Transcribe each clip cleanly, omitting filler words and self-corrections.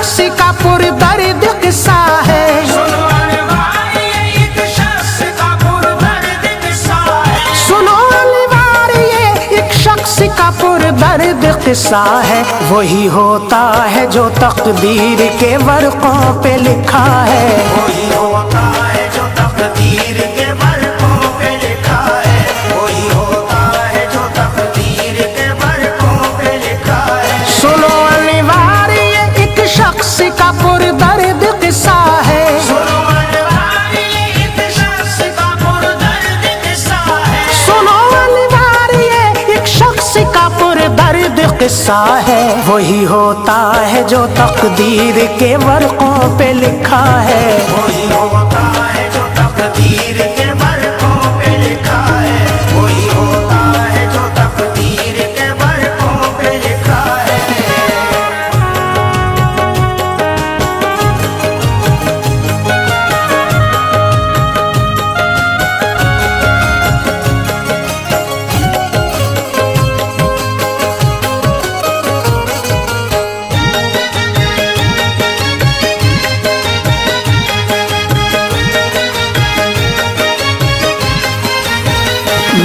शख्स का पुरदर्द किस्सा है। सुनो अनवार ये एक शख्स का पुरदर्द किस्सा है। सुनो अनवार ये एक शख्स का पुरदर्द किस्सा है। वही होता है जो तकदीर के वर्कों पे लिखा है। वही होता है जो तकदीर के वर्कों पे लिखा है। वही होता है जो तकदीर के वर्कों पे लिखा है। सुनो अनवार ये एक शख्स का पुरदर्द किस्सा है। सुनो अनवार ये एक शख्स का पुरदर्द किस्सा है। सुनो अनवार ये एक शख्स का पुरदर्द किस्सा है। वही होता है जो तकदीर के वर्कों पे लिखा है। वही होता है जो तकदीर के वर्कों पे लिखा है। वही होता है जो तकदीर के वर्कों पे लिखा है।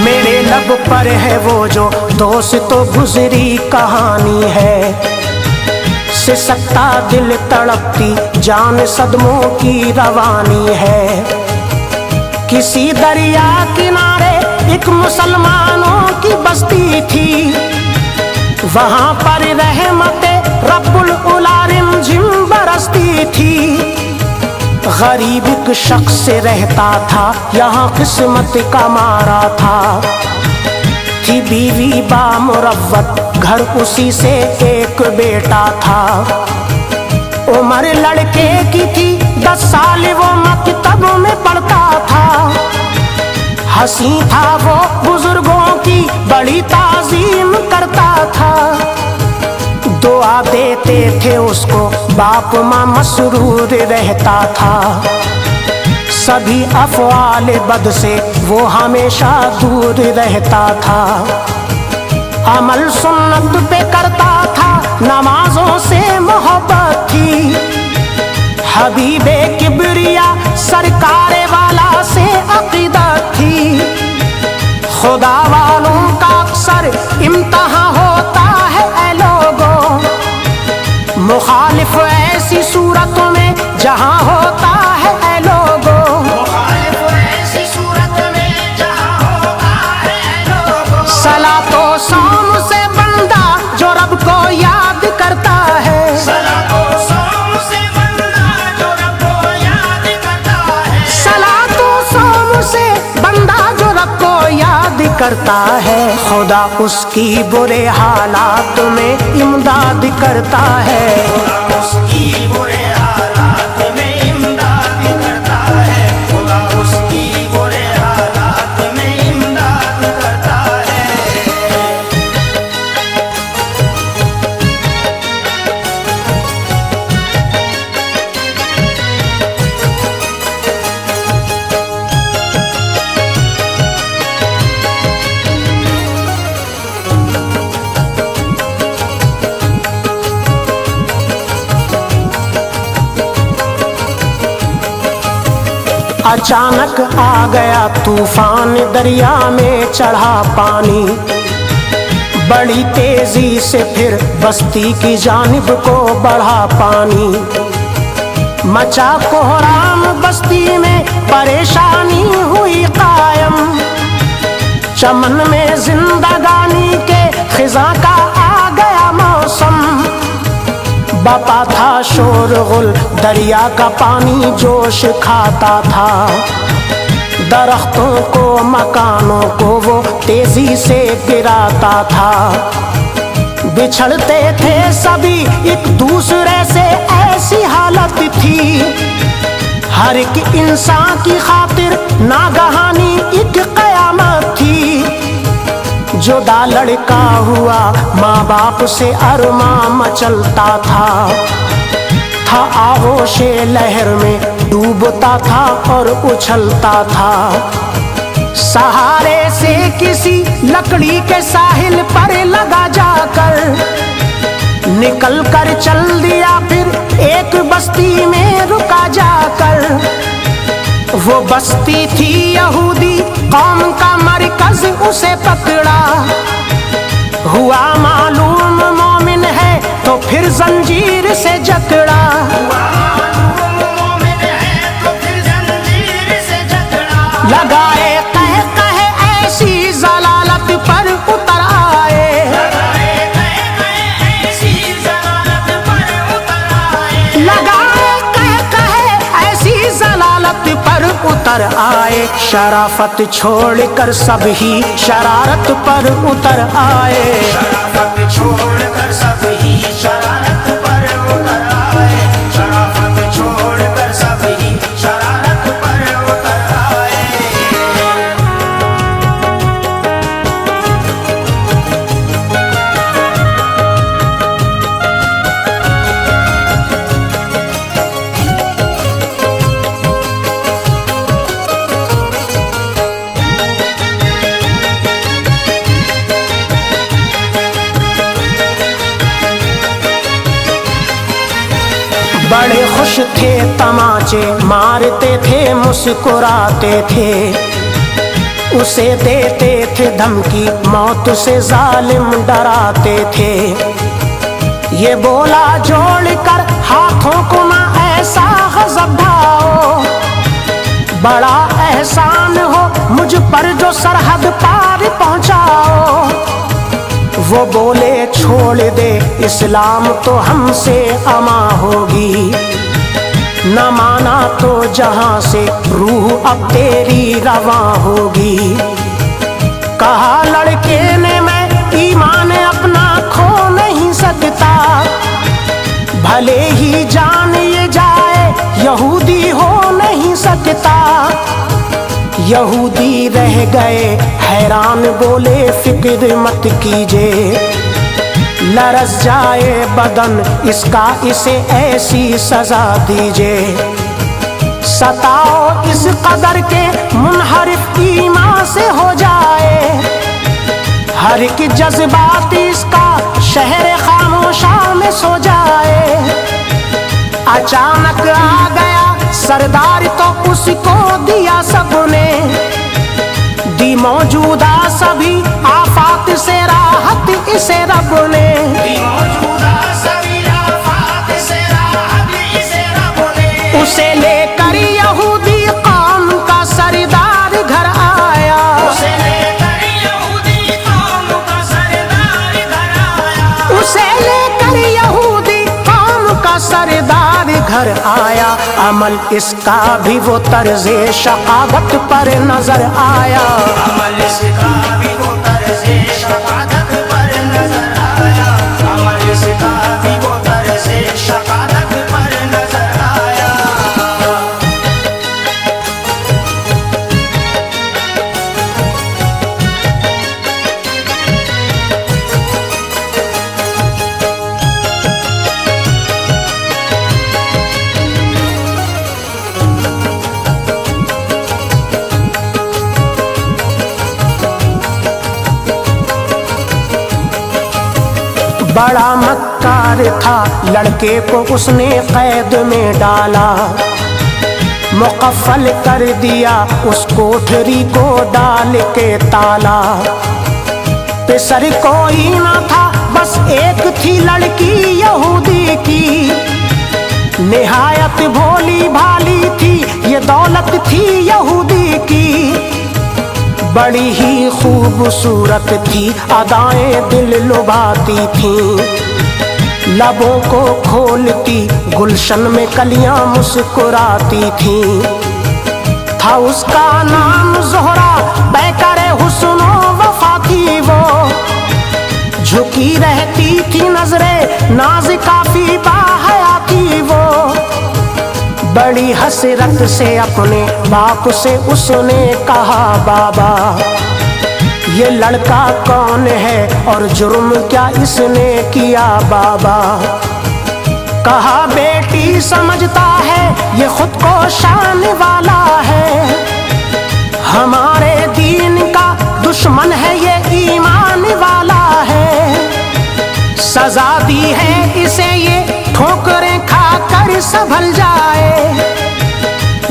मेरे लब पर है वो जो दोस्तों गुजरी कहानी है। सिसकता दिल तड़पती जान सदमों की रवानी है। किसी दरिया किनारे एक मुसलमानों की बस्ती थी। वहाँ पर रहमते रब्बुल उला रिमझिम बरसती थी। गरीब एक शख्स रहता था यहाँ किस्मत का मारा था। थी बीवी बामुरव्वत घर उसी से एक बेटा था। उम्र लड़के की थी 10 साल वो मकतब में पढ़ता था। हंसी था वो बुजुर्गों की बड़ी ताजीम करता था। दुआ देते थे उसको बाप माँ मसरूर रहता था। सभी अफवाल बद से वो हमेशा दूर रहता था। अमल सुन्नत पे करता था नमाजों से मोहब्बत थी। हबीबे किबरिया सरकारे वाला से अकीदत थी। खुदा वालों का अक्सर इम्तिहान होता है ऐ लोगों। मुखालिफ ऐसी सूरतों में जहां होता है ऐ लोगों। मुखालिफ ऐसी सूरत में जहां होता है ऐ लोगों। सलातो सौम से बंदा जो रब को याद करता है। सलातो सौम से बंदा जो रब को याद करता है। सलातो सौम से बंदा जो रब को याद करता है। खुदा उसकी बुरे हालात में इमदाद करता है। खुदा उसकी बुरे हालात में इमदाद करता है। खुदा उसकी बुरे हालात में इमदाद करता है। अचानक आ गया तूफान दरिया में चढ़ा पानी। बड़ी तेजी से फिर बस्ती की जानिब को बढ़ा पानी। मचा कोहराम बस्ती में परेशानी हुई कायम। चमन में जिंदगानी के खिजा का आ गया मौसम। बपा था शोरगुल दरिया का पानी जोश खाता था। दरख्तों को मकानों को वो तेजी से गिराता था। बिछड़ते थे सभी एक दूसरे से ऐसी हालत थी। हर एक इंसान की खातिर नागहानी एक कयामत थी। जुदा लड़का हुआ माँ बाप से अरमां मचलता था आगोशे लहर में डूबता था और उछलता था। सहारे से किसी लकड़ी के साहिल पर लगा जाकर निकल कर चल दिया फिर एक बस्ती में रुका जाकर। वो बस्ती थी यहूदी कौम का मरकज, उसे पकड़ा। हुआ मालूम मोमिन है तो फिर जंजीर से जकड़ा। लगाए कह कहे ऐसी जलालत पर उतर आए। लगाए कह कहे ऐसी जलालत पर उतर आए। शराफत छोड़कर सब ही शरारत पर उतर आए। शराफत छोड़कर सब ही शरारत पर उतर आए। शराफत छोड़कर सब ही शरारत पर उतर आए। बड़े खुश थे, तमाचे मारते थे, मुस्कुराते थे। उसे देते थे धमकी, मौत से जालिम डराते थे। ये बोला जोड़कर हाथों को ना ऐसा गज़ब ढाओ। बड़ा एहसान हो मुझ पर जो सरहद पार पहुंचाओ। वो बोले छोड़ दे इस्लाम तो हमसे अमा होगी। न माना तो जहां से रूह अब तेरी रवां होगी। कहा लड़के ने मैं ईमान अपना खो नहीं सकता। भले ही जान ये जाए यहूदी हो नहीं सकता। यहूदी रह गए हैरान, बोले फिक्र मत कीजिए। लरस जाए बदन इसका, इसे ऐसी सजा दीजिए। सताओ इस कदर के मुनहरिफ ईमान से हो जाए। हर एक जज्बात इसका शहर खामोशा में सो जाए। अचानक आ गया सरदार तो उसको दिया सबने। दी मौजूदा सभी आफात से राहत इसे रब ने। उसे लेकर यहूदी कौम का सरदार घर आया। उसे लेकर यहूदी कौम का सरदार घर आया। अमल इसका भी वो तर्ज़े शक़ावत पर नजर आया। अमल इसका भी वो तर्ज़े शक़ावत पर नजर आया। अमल इसका भी वो तर्ज़े शक़ावत पर नजर आया। बड़ा मक्कार था लड़के को उसने कैद में डाला। मुकफ़ल कर दिया उस कोठरी को डाल के ताला। पिसर कोई ना था बस एक थी लड़की यहूदी की। निहायत भोली भाली थी ये दौलत थी यहूदी की। बड़ी ही खूबसूरत थी अदाएं दिल लुभाती थीं। लबों को खोलती गुलशन में कलियां मुस्कुराती थीं। था उसका नाम ज़ोहरा, बैकरे हुस्नो वफा थी वो। झुकी रहती थी नजरें, नाज काफी बाहया थी वो। बड़ी हसरत से अपने बाप से उसने कहा बाबा ये लड़का कौन है और जुर्म क्या इसने किया बाबा। कहा बेटी समझता है ये खुद को शान वाला है। हमारे दीन का दुश्मन है ये ईमान वाला है। सजा दी है संभल जाए।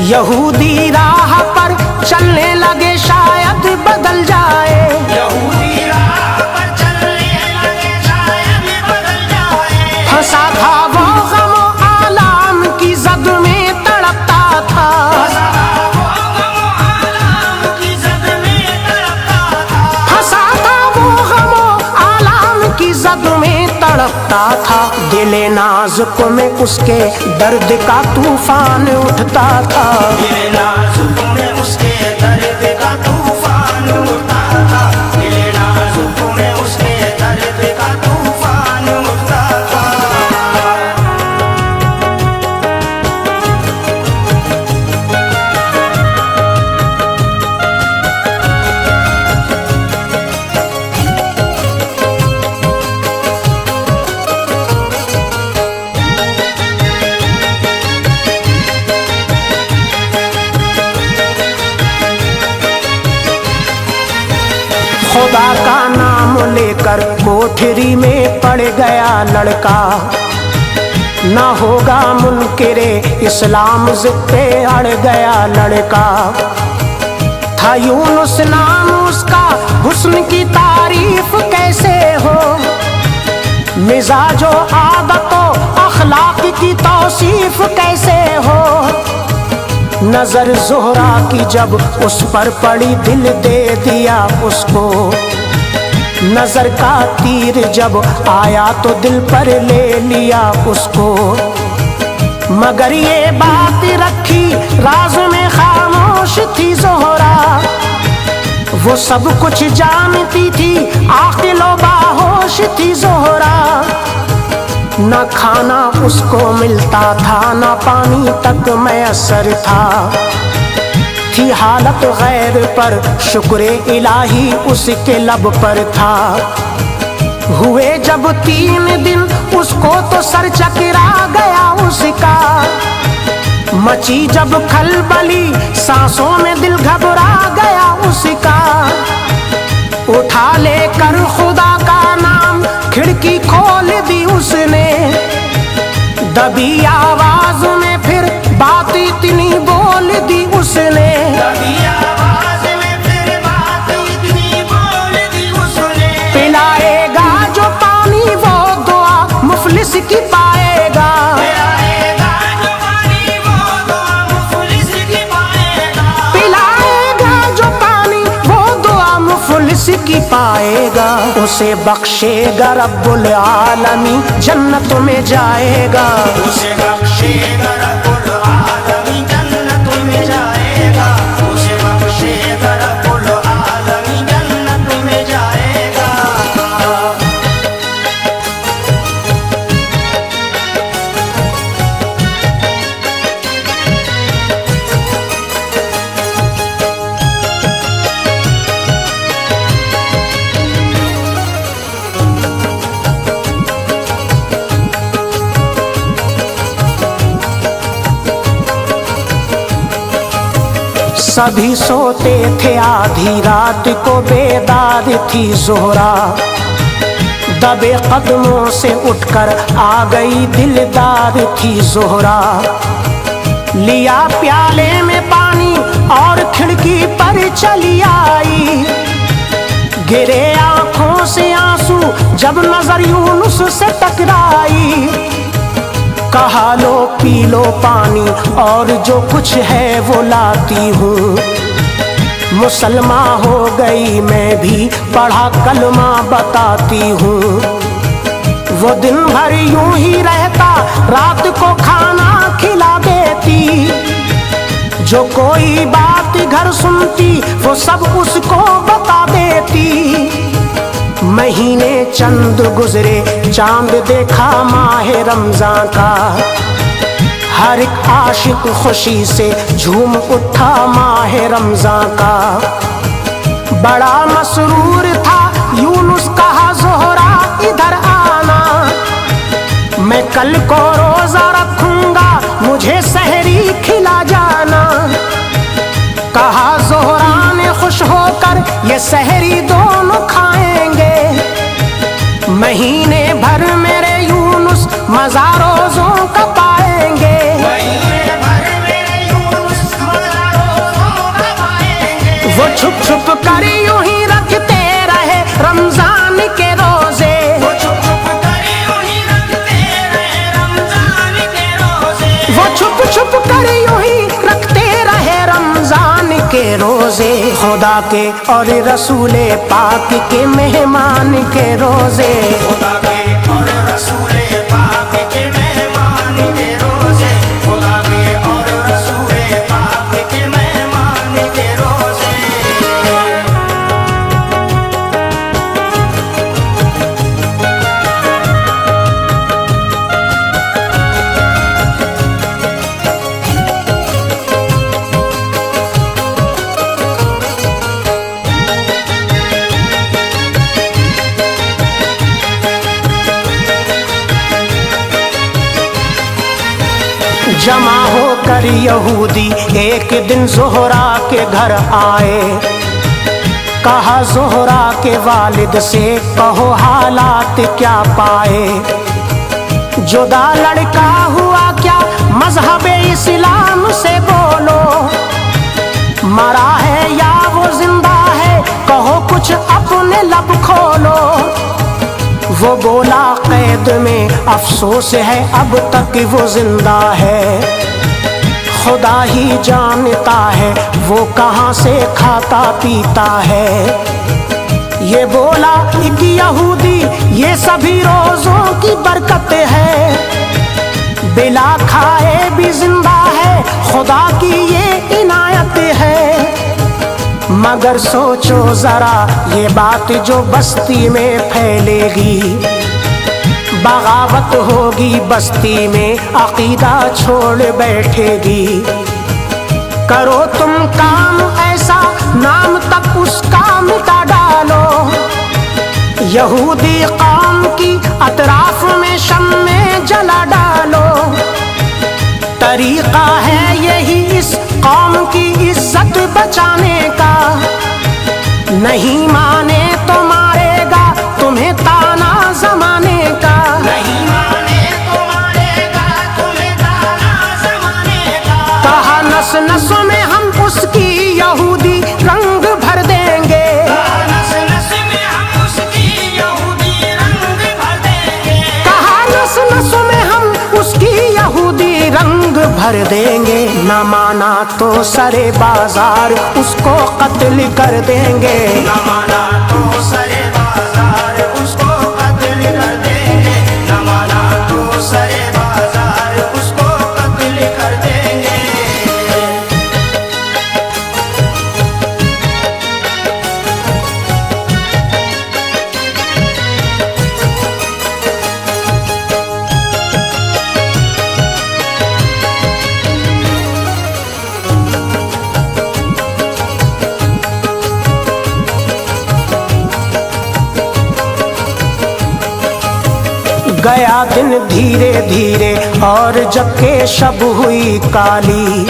यहूदी राह पर चलने लगे शायद बदल जाए। यहूदी राह पर चलने लगे शायद बदल जाए। फंसा था वो गमो आलाम की जद में तड़पता था। फंसा था वो गमो आलाम की जद में तड़पता था। दिले नाजुक में उसके दर्द का तूफान उठता था। दिले नाजुक में उसके दर्द का तूफान उठता था। दिले नाजुक में उसके दर्द का तूफान उठता था। खुदा का नाम लेकर कोठरी में पड़ गया लड़का। ना होगा मुनकिरे इस्लाम ज़िद पे अड़ गया लड़का। था यूनुस नाम उसका, हुस्न की तारीफ कैसे हो। मिजाजो आदतो अखलाक की तौसीफ कैसे हो। नजर ज़ोहरा की जब उस पर पड़ी दिल दे दिया उसको। नजर का तीर जब आया तो दिल पर ले लिया उसको। मगर ये बात रखी राज में खामोश थी ज़ोहरा। वो सब कुछ जानती थी, आकिलो बाहोश थी ज़ोहरा। न खाना उसको मिलता था, न पानी तक मैसर था। थी हालत गैर पर शुक्र इलाही उसके लब पर था। हुए जब 3 दिन उसको तो सर चकरा गया उसका। मची जब खलबली सांसों में दिल घबरा गया उसका। उठा लेकर खुदा का नाम खिड़की खोल दी उसने। दबी आवाज में फिर बात इतनी बोल दी उसने। दबी आवाज में फिर बात इतनी बोल दी उसने। पिलाएगा जो पानी वो दुआ मुफलिस की पाएगा। पिलाएगा जो पानी वो दुआ मुफलिस की पाएगा। पिलाएगा जो पानी वो दुआ मुफलिस की पाएगा। उसे बख्शेगा रब्बुल आलमी, जन्नत में जाएगा। उसे बख्शेगा रब्बुल आलमी, जन्नत में जाएगा। उसे बख्शेगा रब्बुल आलमी, जन्नत में जाएगा। सभी सोते थे, आधी रात को बेदार थी ज़ोहरा। दबे कदमों से उठकर आ गई दिलदार थी ज़ोहरा। लिया प्याले में पानी और खिड़की पर चली आई। गिरे आंखों से आंसू जब नजर यूनुस से टकराई। कहा लो पी लो पानी और जो कुछ है वो लाती हूँ। मुसलमान हो गई मैं भी, पढ़ा कलमा बताती हूँ। वो दिन भर यूं ही रहता, रात को खाना खिला देती। जो कोई बात घर सुनती वो सब उसको बता देती। महीने चंद गुजरे, चांद देखा माह रमजान का। हर एक आशिक खुशी से झूम उठा माह रमजान का। बड़ा मसरूर था यूनुस, कहा ज़ोहरा इधर आना। मैं कल को रोजा रखूंगा, मुझे सहरी खिला जाना। कहा ज़ोहरा ने खुश होकर, ये सहरी दोनों खाएंगे। महीने भर मेरे यूनुस मज़ा रोज़ों का पाएंगे। وہ چھپ چھپ کر یوں ہی رکھتے رہے رمضان کے روزے، وہ چھپ چھپ کر یوں ہی رکھتے رہے رمضان کے روزے، وہ چھپ چھپ کر یوں ہی رکھتے رہے رمضان کے روزے، خدا کے اور رسول پاک کے مہمان کے روزے، خدا کے اور رسول پاک کے مہمان کے روزے، خدا کے اور رسول پاک کے مہمان کے روزے۔ جمع ہو کر یہودی ایک دن زہرا کے گھر آئے، کہا زہرا کے والد سے کہو حالات کیا پائے، جدا لڑکا ہوا کیا مذہب اسلام سے بولو، مرا ہے یا وہ زندہ ہے کہو کچھ اپنے لب کھولو، وہ بولا قید میں افسوس ہے اب تک وہ زندہ ہے، خدا ہی جانتا ہے وہ کہاں سے کھاتا پیتا ہے، یہ بولا ایک یہودی یہ سبھی روزوں کی برکت ہے، بلا کھائے بھی زندہ ہے خدا کی یہ عنایت ہے، مگر سوچو ذرا یہ بات جو بستی میں پھیلے گی، بغاوت ہوگی بستی میں عقیدہ چھوڑ بیٹھے گی، کرو تم کام ایسا نام تک اس کا مٹا ڈالو، یہودی قوم کی اطراف میں شمع جلا ڈالو، طریقہ ہے یہی اس قوم کی عزت بچانے کا، نہیں مانے تو مارے گا تمہیں تانا زمانے کا، نہیں مانے تو مارے گا تمہیں تانا زمانے کا، کہا نس نس میں ہم اس کی یہودی رنگ بھر دیں گے، نس نس میں ہم اس کی یہودی رنگ بھر دیں گے، کہا نس نس میں ہم اس کی یہودی رنگ بھر دیں گے، نہ مانا تو سرے بازار اس کو قتل کر دیں گے، نہ مانا تو سرے بازار اس کو قتل کر دیں گے، نہ مانا تو سرے بازار اس کو قتل کر دیں گے۔ گیا دن دھیرے دھیرے اور جب کہ شب ہوئی کالی،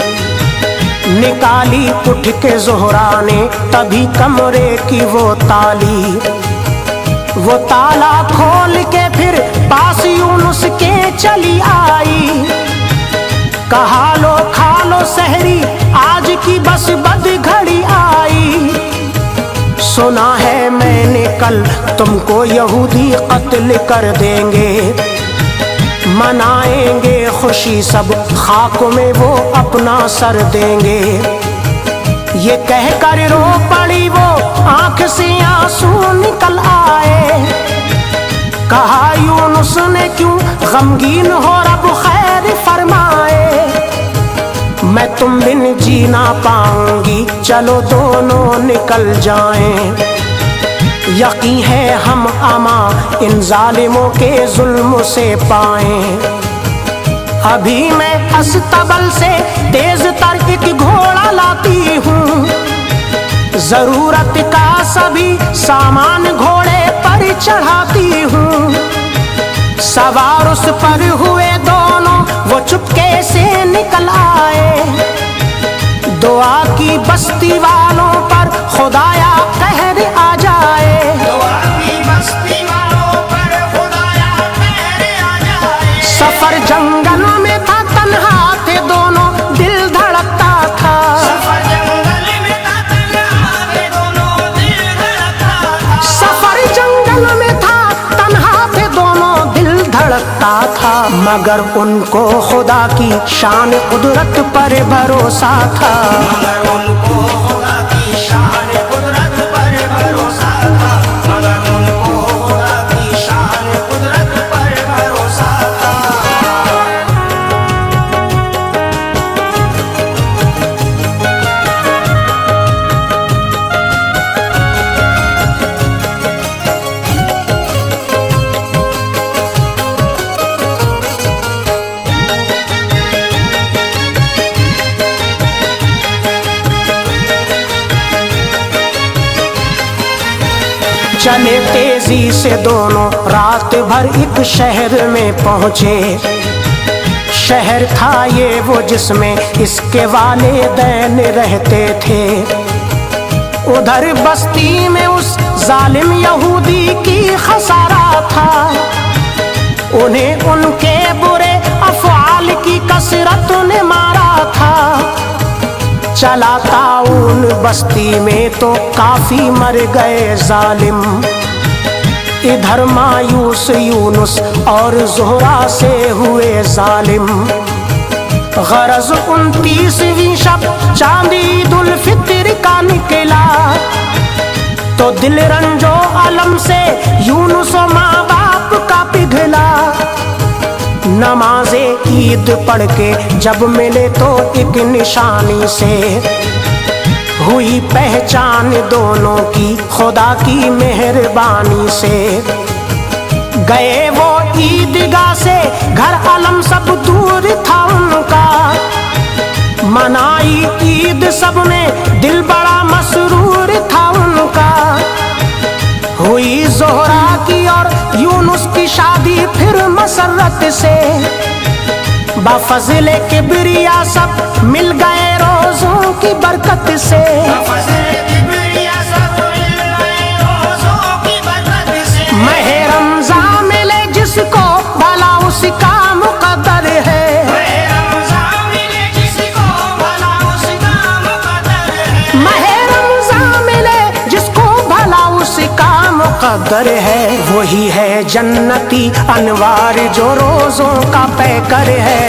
نکالی اٹھ کے زہرا نے تبھی کمرے کی وہ تالی، وہ تالا کھول کے پھر پاس یونس کے چلی آئی، کہا لو کھا لو سحری آج کی بس بد گھڑی آئی، سنا ہے میں نے کل تم کو یہودی قتل کر دیں گے، منائیں گے خوشی سب خاک میں وہ اپنا سر دیں گے، یہ کہہ کر رو پڑی وہ آنکھ سے آنسو نکل آئے، کہا یونس نے کیوں غمگین ہو رب خیر فرمائے، میں تم بن جی نہ پاؤں گی چلو دونوں نکل جائیں، یقین ہے ہم امان ان ظالموں کے ظلم سے پائیں، ابھی میں استبل سے تیز تر ایک گھوڑا لاتی ہوں، ضرورت کا سبھی سامان گھوڑے پر چڑھاتی ہوں، سوار اس پر ہوئے دونوں وہ چپکے سے نکل آئے، دعا کی بستی والوں پر خدایا قہر آ جائے، دعا کی بستی والوں پر خدایا قہر آ جائے، سفر جنگل میں تھا تنہا تھے دونوں دل دھڑکتا تھا، سفر جنگل میں تھا تنہا मगर उनको खुदा की शान कुदरत पर भरोसा था। मगर उनको खुदा की शान कुदरत पर भरोसा था। मगर उनको खुदा की शान कुदरत पर भरोसा था। चले तेजी से दोनों रात भर एक शहर में पहुंचे। शहर था ये वो जिसमें इसके वालिदैन रहते थे। उधर बस्ती में उस जालिम यहूदी की खसारा था। उन्हें उनके बुरे अफ़आल की कसरत ने मारा था। चला ताउन बस्ती में तो काफी मर गए जालिम। इधर मायूस यूनुस और ज़ोहरा से हुए जालिम। गरज 29वीं शब चांद ईदुल फितर का निकला, तो दिल रंजो अलम से यूनुस माँ बाप का पिघला। नमाज़े ईद पढ़ के जब मिले तो एक निशानी से हुई पहचान दोनों की खुदा की मेहरबानी से। गए वो ईदगाह से घर अलम सब दूर था उनका। मनाई ईद सब में दिल बड़ा मसरूर था उनका। हुई ज़ोहरा की और यूनुस की शादी फिर मसरत से। बाफज़ले किबरिया सब मिल गए रोज़ों की बरकत से। माह रमज़ान मिले जिसको भला उसका मुक़द्दर है। माह रमज़ान मिले जिसको भला उसका मुक़द्दर है। वही है जन्नती अनवार जो रोज़ों का पैकर है।